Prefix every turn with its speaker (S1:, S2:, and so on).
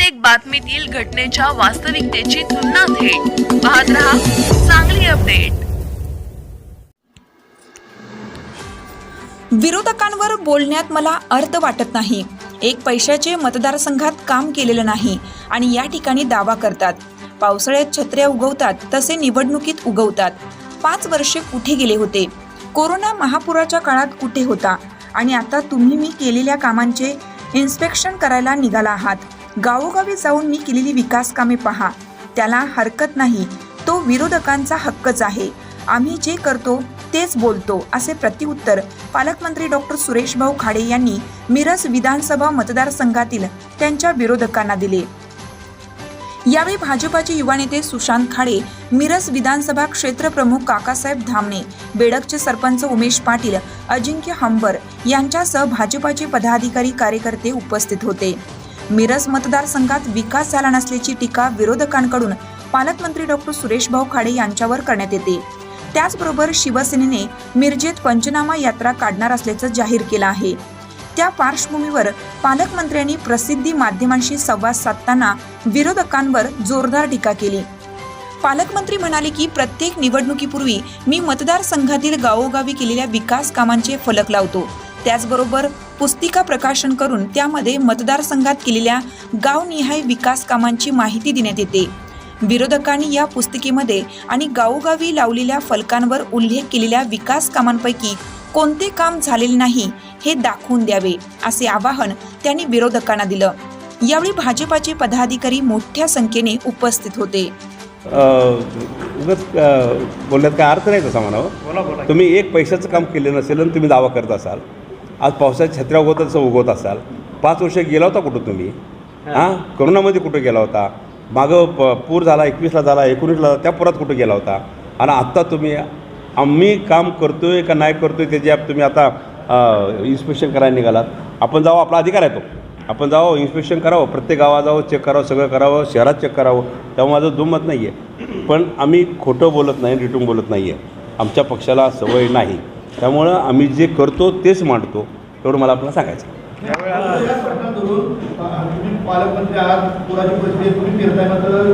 S1: प्रत्येक बातमीतील घटनेच्या वास्तविकतेची तुलना थेट पाहत रहा चांगली अपडेट।
S2: विरोधकांवर बोलण्यात मला अर्थ वाटत नाही। एक पैशाचे मतदारसंघात काम केलेलं नाही आणि या ठिकाणी दावा करतात। पावसाळ्यात छत्र्या उगवतात तसे निवडणुकीत उगवतात। 5 वर्षे कुठे गेले होते? कोरोना महापुराच्या काळात कुठे होता? आणि आता तुम्ही मी केलेल्या कामांचे इन्स्पेक्शन करायला निघाला आहात। गावोगावी जाऊन मी केलेली विकास कामे पहा, त्याला हरकत नाही, तो विरोधकांचा हक्कच आहे। आम्ही जे करतो तेच बोलतो, असे प्रत्युत्तर पालकमंत्री डॉक्टर सुरेशभाऊ खाडे यांनी मिरज विधानसभा मतदारसंघातील त्यांच्या विरोधकांना दिले। यावेळी भाजपाचे युवा नेते सुशांत खाडे, मिरज विधानसभा क्षेत्र प्रमुख काकासाहेब धामणे, बेडकचे सरपंच उमेश पाटील, अजिंक्य हंबर यांच्यासह भाजपाचे पदाधिकारी कार्यकर्ते उपस्थित होते। मिरज मतदारसंघात विकास झाला नसल्याची टीका विरोधकांकडून पालकमंत्री डॉक्टर सुरेशभाऊ खाडे यांच्यावर करण्यात येते। त्याचबरोबर शिवसेनेने मिरजेत पंचनामा यात्रा काढणार असल्याचं जाहीर केलं आहे। त्या पार्श्वभूमीवर पालकमंत्र्यांनी प्रसिद्धी माध्यमांशी संवाद साधताना विरोधकांवर जोरदार टीका केली। पालकमंत्री म्हणाले की प्रत्येक निवडणुकीपूर्वी मी मतदारसंघातील गावोगावी केलेल्या विकास कामांचे फलक लावतो। त्याचबरोबर पुस्तिका प्रकाशन करून त्यामध्ये मतदारसंघात केलेल्या गावनिहाय विकास कामांची माहिती देण्यात येते। विरोधकांनी या पुस्तिकेमध्ये आणि गावोगावी लावलेल्या फलकांवर उल्लेख केलेल्या विकास कामांपैकी कोणते काम झालेले नाही हे दाखवून द्यावे, असे आवाहन त्यांनी विरोधकांना दिलं। यावेळी भाजपाचे पदाधिकारी मोठ्या संख्येने उपस्थित होते।
S3: बोलण्यात काय अर्थ नाही तसा म्हणावं। तुम्ही एक पैशाचं काम केलं नसेल आणि तुम्ही दावा करत असाल, आज पावसाच्या छत्र्या उगवत असाल, 5 वर्ष गेला होता कुठं तुम्ही? कोरोनामध्ये कुठं गेला होता? मागं पूर झाला, 21ला झाला, 19ला, त्या पुरात कुठं गेला होता? आणि आत्ता तुम्ही आम्ही काम करतोय का नाही करतोय त्याची तुम्ही आता इन्स्पेक्शन करायला निघालात। आपण जावं, आपला अधिकार आहे तो, आपण जावं, इन्स्पेक्शन करावं, प्रत्येक गावात जावं, चेक करावं, सगळं करावं, शहरात चेक करावं, तेव्हा माझं दुमत नाही आहे। पण आम्ही खोटं बोलत नाही, रिटून बोलत नाही आहे, आमच्या पक्षाला सवय नाही, त्यामुळं आम्ही जे करतो तेच मांडतो, तेवढं मला आपल्याला सांगायचं।
S4: पालकमंत्री आज पुराची परिस्थिती तुम्ही फिरताय, मात्र